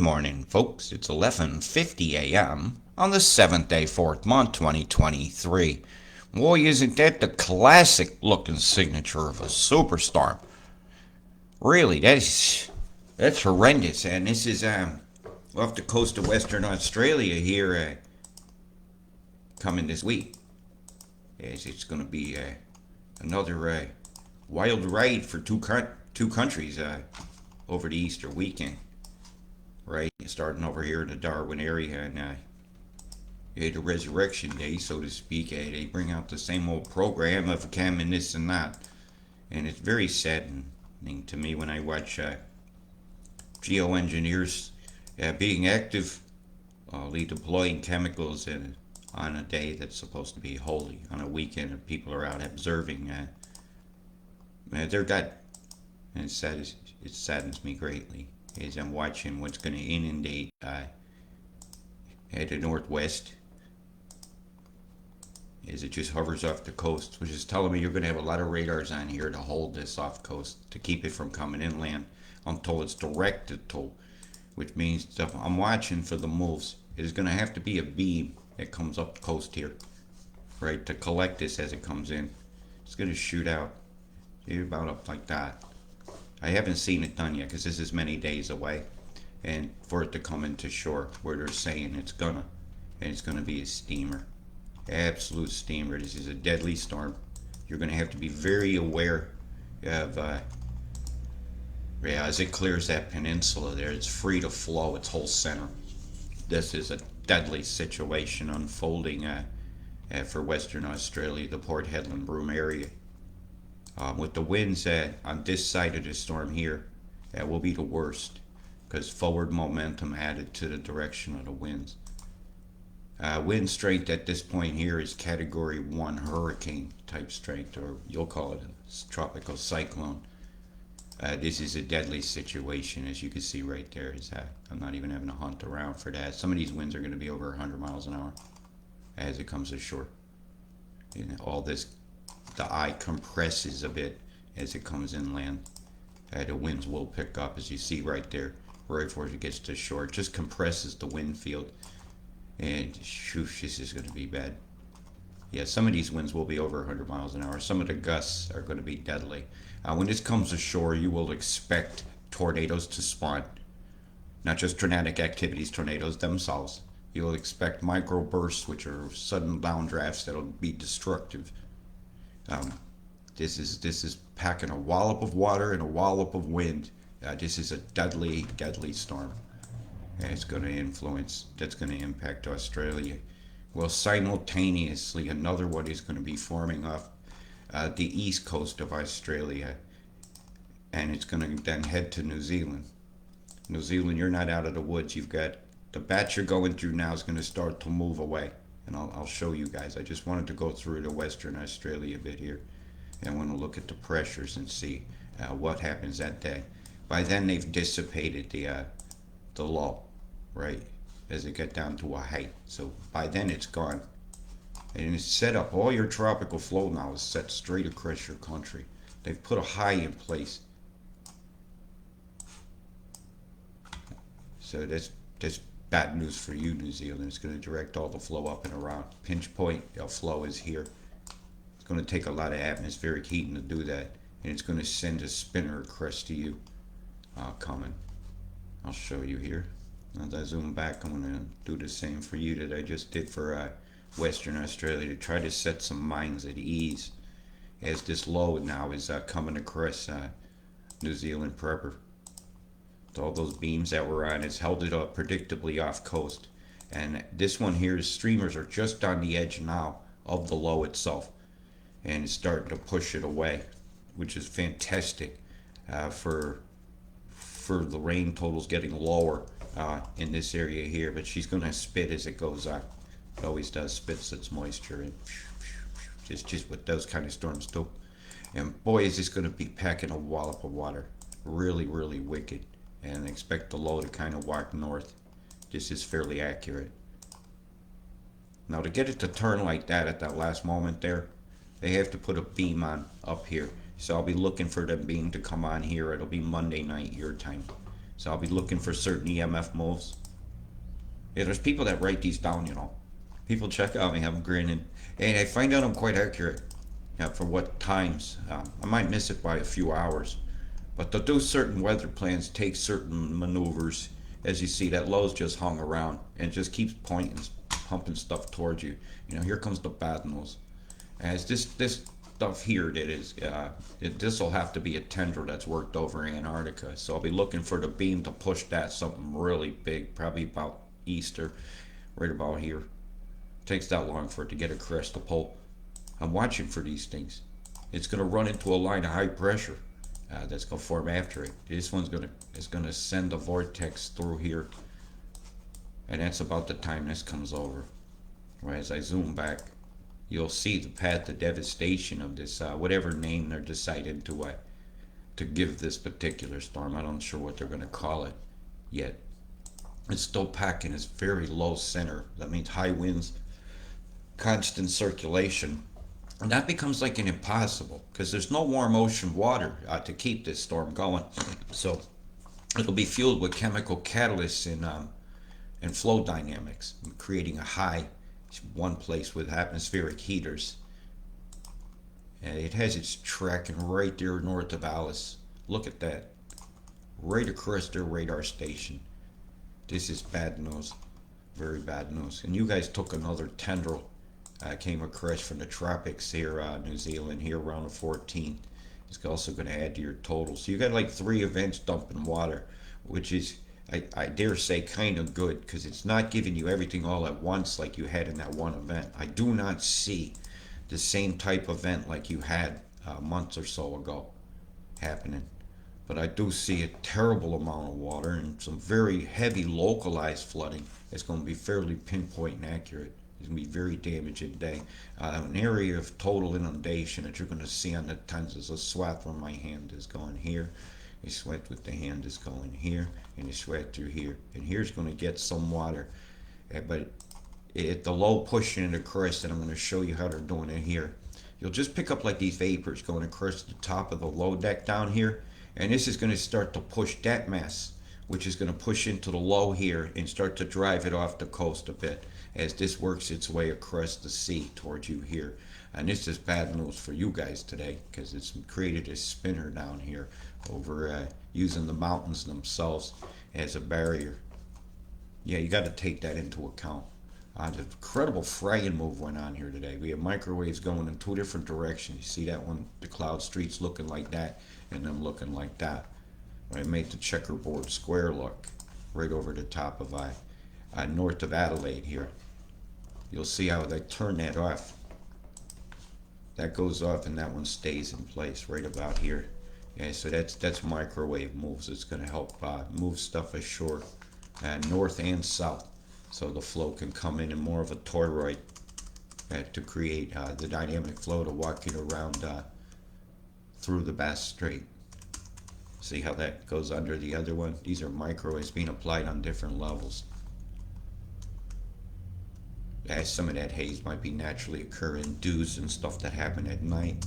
morning, folks. It's 11:50 a.m. on the 7th day, 4th month, 2023. Boy, isn't that the classic looking signature of a superstorm? Really, that's horrendous. And this is off the coast of Western Australia here, coming this week. Yes, it's going to be another wild ride for two countries over the Easter weekend. Right, starting over here in the Darwin area, and the Resurrection Day, so to speak. They bring out the same old program of cam and this and that, and it's very saddening to me when I watch geoengineers being active, deploying chemicals on a day that's supposed to be holy, on a weekend and people are out observing their God, and it saddens me greatly as I'm watching what's going to inundate the northwest as it just hovers off the coast, which is telling me you're going to have a lot of radars on here to hold this off coast to keep it from coming inland until it's directed to, which means I'm watching for the moves. There's going to have to be a beam that comes up the coast here, right, to collect this as it comes in. It's going to shoot out about up like that. I haven't seen it done yet because this is many days away, and for it to come into shore where they're saying it's gonna, and it's gonna be a steamer, absolute steamer. This is a deadly storm. You're gonna have to be very aware of, as it clears that peninsula there, it's free to flow its whole center. This is a deadly situation unfolding for Western Australia, the Port Hedland Broome area. With the winds on this side of the storm here, that will be the worst because forward momentum added to the direction of the winds. Wind strength at this point here is Category 1 hurricane type strength, or you'll call it a tropical cyclone. This is a deadly situation, as you can see right there. I'm not even having to hunt around for that. Some of these winds are going to be over 100 miles an hour as it comes ashore. And all this, the eye compresses a bit as it comes inland. The winds will pick up, as you see right there, right before it gets to shore. It just compresses the wind field, and shoosh, this is going to be bad. Yeah, some of these winds will be over 100 miles an hour. Some of the gusts are going to be deadly. When this comes ashore, you will expect tornadoes to spawn. Not just tornadic activities, tornadoes themselves. You'll expect microbursts, which are sudden downdrafts that'll be destructive. This is packing a wallop of water and a wallop of wind. This is a deadly, deadly storm. And it's going to influence, that's going to impact Australia. Well, simultaneously, another one is going to be forming off the east coast of Australia. And it's going to then head to New Zealand. New Zealand, you're not out of the woods. You've got the batch you're going through now is going to start to move away. And I'll show you guys. I just wanted to go through the Western Australia bit here. And I want to look at the pressures and see what happens that day. By then, they've dissipated the low, right, as it got down to a height. So by then, it's gone. And it's set up. All your tropical flow now is set straight across your country. They've put a high in place. So that's bad news for you, New Zealand. It's going to direct all the flow up and around. Pinch point of flow is here. It's going to take a lot of atmospheric heating to do that, and it's going to send a spinner across to you coming. I'll show you here. As I zoom back, I'm going to do the same for you that I just did for Western Australia to try to set some minds at ease as this low now is coming across New Zealand proper. All those beams that were on, it's held it up predictably off coast. And this one here, the streamers are just on the edge now of the low itself. And it's starting to push it away, which is fantastic for the rain totals getting lower in this area here. But she's going to spit as it goes on. It always does, spits its moisture in. Just what those kind of storms do. And boy, is this going to be packing a wallop of water. Really, really wicked. And expect the low to kind of walk north. This is fairly accurate. Now to get it to turn like that at that last moment there, they have to put a beam on up here. So I'll be looking for the beam to come on here. It'll be Monday night your time. So I'll be looking for certain EMF moves. Yeah, there's people that write these down, you know. People check out me, I'm grinning. And I find out I'm quite accurate. Yeah, for what times. I might miss it by a few hours. But they'll do certain weather plans, take certain maneuvers. As you see, that low's just hung around and just keeps pointing, pumping stuff towards you. You know, here comes the bad news. As this stuff here that is, this will have to be a tendril that's worked over Antarctica. So I'll be looking for the beam to push that something really big, probably about Easter, right about here. It takes that long for it to get a crest to pull. I'm watching for these things. It's going to run into a line of high pressure that's going to form after it. This one's going to send a vortex through here, and that's about the time this comes over. Right, as I zoom back, you'll see the path of devastation of this, whatever name they're decided to give this particular storm. I'm not sure what they're going to call it yet. It's still packing its very low center. That means high winds, constant circulation. And that becomes like an impossible because there's no warm ocean water to keep this storm going. So it'll be fueled with chemical catalysts and flow dynamics, creating a high one place with atmospheric heaters. And it has its tracking right there north of Alice. Look at that. Right across their radar station. This is bad news. Very bad news. And you guys took another tendril. Came across from the tropics here, New Zealand, here around the 14th. It's also going to add to your total. So you got like 3 events dumping water, which is, I dare say, kind of good because it's not giving you everything all at once like you had in that one event. I do not see the same type of event like you had months or so ago happening. But I do see a terrible amount of water and some very heavy localized flooding. It's going to be fairly pinpoint and accurate. It's going to be very damaging day. An area of total inundation that you're going to see on the tons is a swath where my hand is going here. A sweat with the hand is going here, and a sweat through here. And here's going to get some water. But at the low pushing it across, and I'm going to show you how they're doing it here. You'll just pick up like these vapors going across the top of the low deck down here. And this is going to start to push that mass, which is going to push into the low here and start to drive it off the coast a bit as this works its way across the sea towards you here. And this is bad news for you guys today because it's created a spinner down here over using the mountains themselves as a barrier. Yeah, you got to take that into account. The incredible frying move went on here today. We have microwaves going in 2 different directions. You see that one, the cloud streets looking like that and them looking like that. I made the checkerboard square look right over the top of north of Adelaide here. You'll see how they turn that off. That goes off and that one stays in place right about here. Yeah, so that's microwave moves. It's going to help move stuff ashore, north and south, so the flow can come in more of a toroid to create the dynamic flow to walk it around through the Bass Strait. See how that goes under the other one? These are microwaves being applied on different levels. Some of that haze might be naturally occurring dews and stuff that happen at night.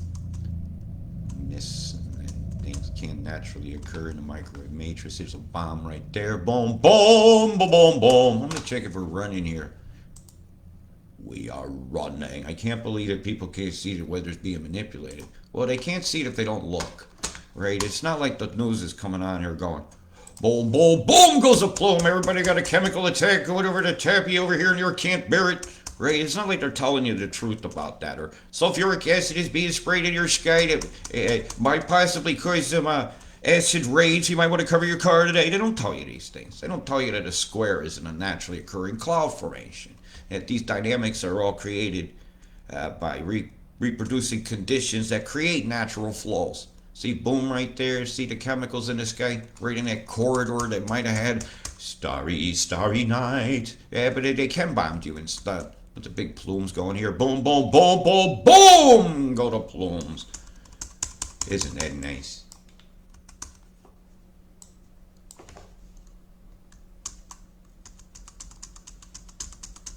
Mists and things can naturally occur in the microwave matrix. There's a bomb right there. Boom, boom, boom, boom, boom. I'm going to check if we're running here. We are running. I can't believe that people can't see the weather's being manipulated. Well, they can't see it if they don't look. Right? It's not like the news is coming on here going, boom, boom, boom goes a plume. Everybody got a chemical attack going over the tappy over here and you can't bear it. Right? It's not like they're telling you the truth about that. Or sulfuric acid is being sprayed in your sky that might possibly cause some acid raids. You might want to cover your car today. They don't tell you these things. They don't tell you that a square isn't a naturally occurring cloud formation. That these dynamics are all created by reproducing conditions that create natural flows. See, boom right there. See the chemicals in the sky right in that corridor that might have had starry, starry night. Yeah, but they can bomb you instead. With the big plumes going here. Boom, boom, boom, boom, boom! Go to plumes. Isn't that nice?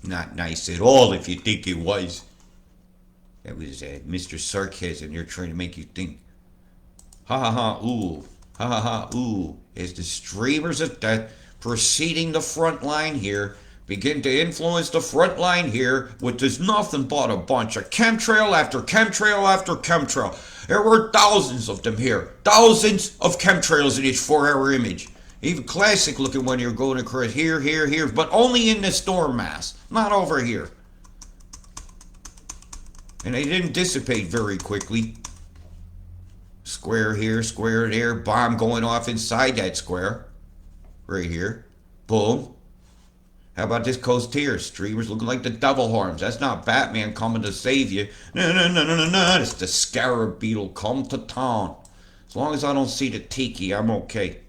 Not nice at all if you think it was. That was Mr. Sarcasm. They're trying to make you think. Ha ha ha, ooh. Ha ha, ooh, as the streamers of death preceding the front line here begin to influence the front line here, which is nothing but a bunch of chemtrail after chemtrail after chemtrail. There were thousands of them here, thousands of chemtrails in each 4-hour image. Even classic looking when you're going across here, here, here, but only in the storm mass, not over here. And they didn't dissipate very quickly. Square here, square there, bomb going off inside that square. Right here. Boom. How about this coast here? Streamers looking like the devil horns. That's not Batman coming to save you. No, no, no, no, no, no. It's the scarab beetle come to town. As long as I don't see the tiki, I'm okay.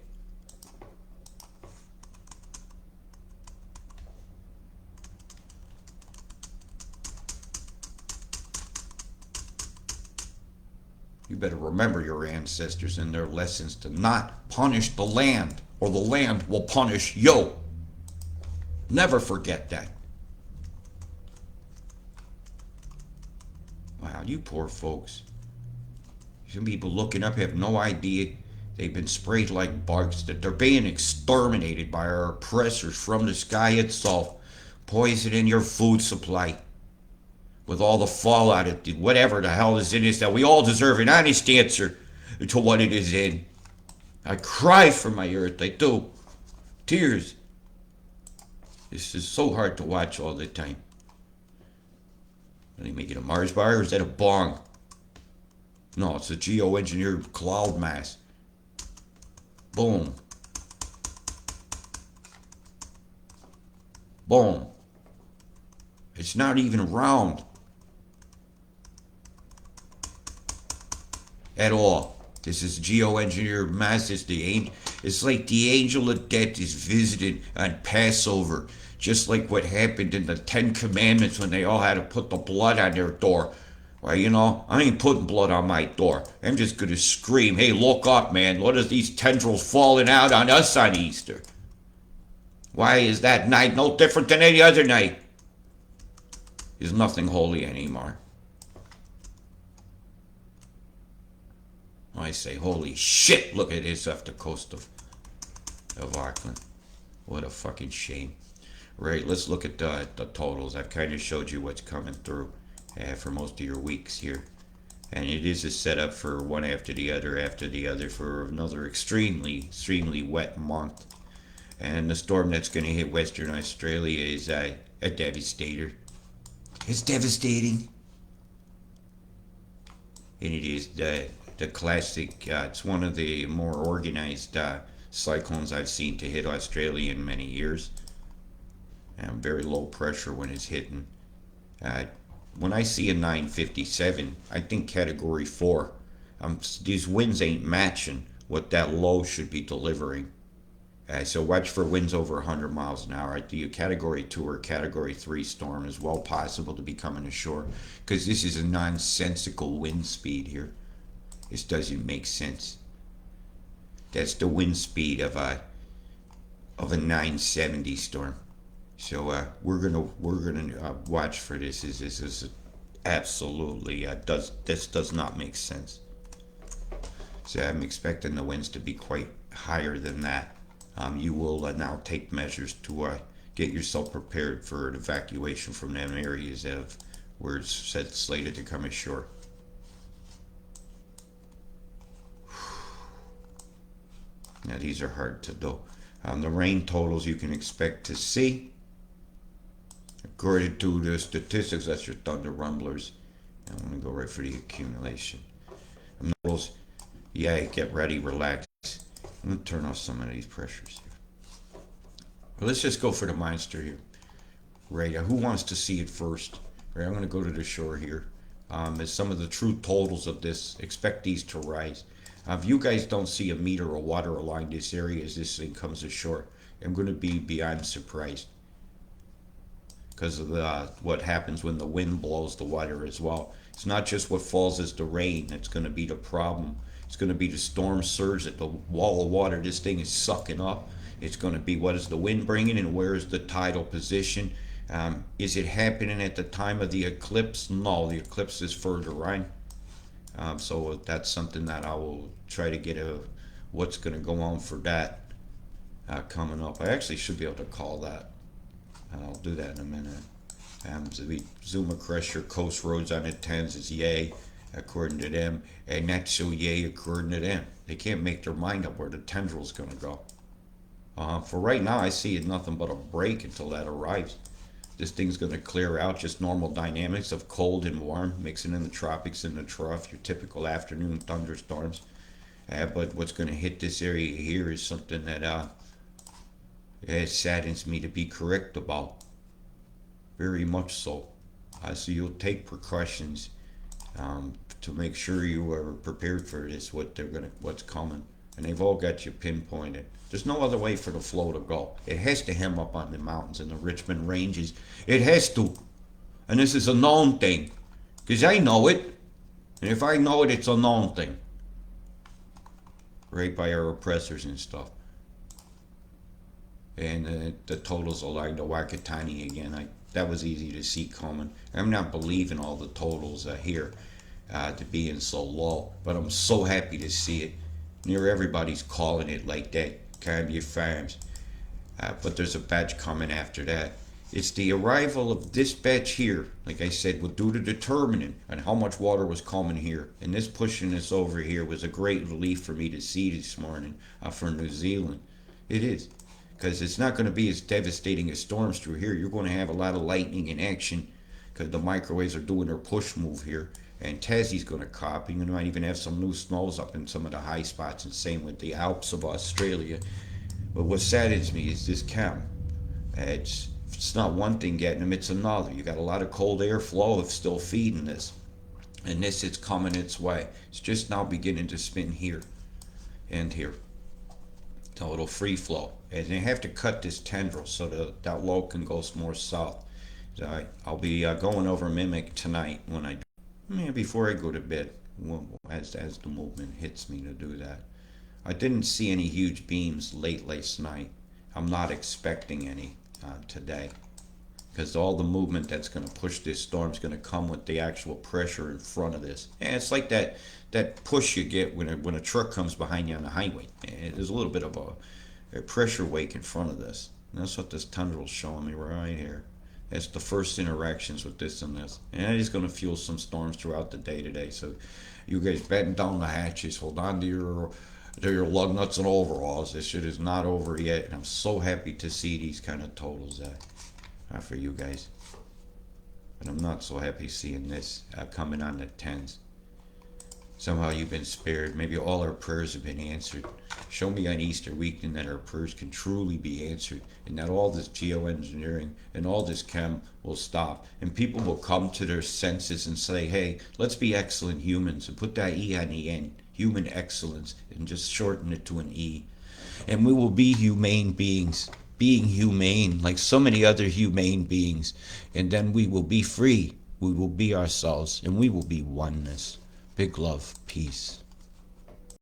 You better remember your ancestors and their lessons to not punish the land, or the land will punish you. Never forget that. Wow, you poor folks. Some people looking up have no idea they've been sprayed like bugs, that they're being exterminated by our oppressors from the sky itself, poisoning your food supply with all the fallout of whatever the hell is in this, that we all deserve an honest answer to what it is in. I cry for my earth, I do. Tears. This is so hard to watch all the time. Are they making a Mars bar or is that a bong? No, it's a geoengineered cloud mass. Boom. Boom. It's not even round. At all. This is geoengineered mass. It's like the angel of death is visited on Passover. Just like what happened in the Ten Commandments when they all had to put the blood on their door. Well, you know, I ain't putting blood on my door. I'm just going to scream, hey, look up, man. What are these tendrils falling out on us on Easter? Why is that night no different than any other night? There's nothing holy anymore. I say, holy shit, look at this off the coast of Auckland. What a fucking shame. Right, let's look at the totals. I've kind of showed you what's coming through for most of your weeks here. And it is a setup for one after the other for another extremely wet month. And the storm that's going to hit Western Australia is a devastator. It's devastating. And it is the classic, it's one of the more organized cyclones I've seen to hit Australia in many years. And very low pressure when it's hitting. When I see a 957, I think category 4. These winds ain't matching what that low should be delivering. So watch for winds over 100 miles an hour. The category 2 or category 3 storm is well possible to be coming ashore because this is a nonsensical wind speed here. This doesn't make sense. That's the wind speed of a 970 storm. So we're gonna watch for this. This is absolutely this does not make sense. So I'm expecting the winds to be quite higher than that. You will now take measures to get yourself prepared for an evacuation from them areas that where it's slated to come ashore. Now these are hard to do. The rain totals you can expect to see. According to the statistics, that's your thunder rumblers. I'm going to go right for the accumulation. Yeah, get ready, relax. I'm going to turn off some of these pressures here. Well, let's just go for the monster here. Right, who wants to see it first? Right, I'm going to go to the shore here. As some of the true totals of this, expect these to rise. If you guys don't see a meter of water along this area as this thing comes ashore, I'm going to be beyond surprised. Because of what happens when the wind blows the water as well. It's not just what falls as the rain that's going to be the problem. It's going to be the storm surge that the wall of water this thing is sucking up. It's going to be what is the wind bringing and where is the tidal position. Is it happening at the time of the eclipse? No, the eclipse is further on. So that's something that I will try to get a what's going to go on for that coming up. I actually should be able to call that. I'll do that in a minute. The Zuma Crusher Coast Roads on the 10s is yay, according to them, and that's so yay according to them. They can't make their mind up where the tendril's going to go. For right now, I see it nothing but a break until that arrives. This thing's going to clear out, just normal dynamics of cold and warm, mixing in the tropics in the trough, your typical afternoon thunderstorms. But what's going to hit this area here is something that it saddens me to be correct about. Very much so. So you'll take precautions to make sure you are prepared for this, what's coming. And they've all got you pinpointed. There's no other way for the flow to go. It has to hem up on the mountains and the Richmond Ranges. It has to. And this is a known thing. Because I know it. And if I know it, it's a known thing. Right by our oppressors and stuff. And the totals are like the Wakatani again. That was easy to see coming. I'm not believing all the totals here to being so low. But I'm so happy to see it. Near everybody's calling it like that. Cambia Farms. But there's a batch coming after that. It's the arrival of this batch here, like I said, will do the determining on how much water was coming here. And this pushing this over here was a great relief for me to see this morning for New Zealand. It is. Because it's not going to be as devastating as storms through here. You're going to have a lot of lightning in action because the microwaves are doing their push move here. And Tassie's going to copy. You might even have some new snows up in some of the high spots, and same with the Alps of Australia. But what saddens me is this chem. It's not one thing getting them, it's another. You got a lot of cold air flow still feeding this. And this is coming its way. It's just now beginning to spin here and here. So it'll free flow. And they have to cut this tendril so that low can go more south. So I'll be going over Mimic tonight when I before I go to bed, as the movement hits me to do that. I didn't see any huge beams late last night. I'm not expecting any today, because all the movement that's going to push this storm is going to come with the actual pressure in front of this. And it's like that push you get when a truck comes behind you on the highway. There's a little bit of a pressure wake in front of this. And that's what this tundral's showing me right here. That's the first interactions with this and this. And it is going to fuel some storms throughout the day today. So you guys batten down the hatches, hold on to your lug nuts and overalls. This shit is not over yet. And I'm so happy to see these kind of totals for you guys. But I'm not so happy seeing this coming on the 10s. Somehow you've been spared. Maybe all our prayers have been answered. Show me on Easter weekend that our prayers can truly be answered, and that all this geoengineering and all this chem will stop, and people will come to their senses and say, hey, let's be excellent humans, and put that E on the end, human excellence, and just shorten it to an E. And we will be humane beings, being humane like so many other humane beings, and then we will be free. We will be ourselves, and we will be oneness. Big love, peace.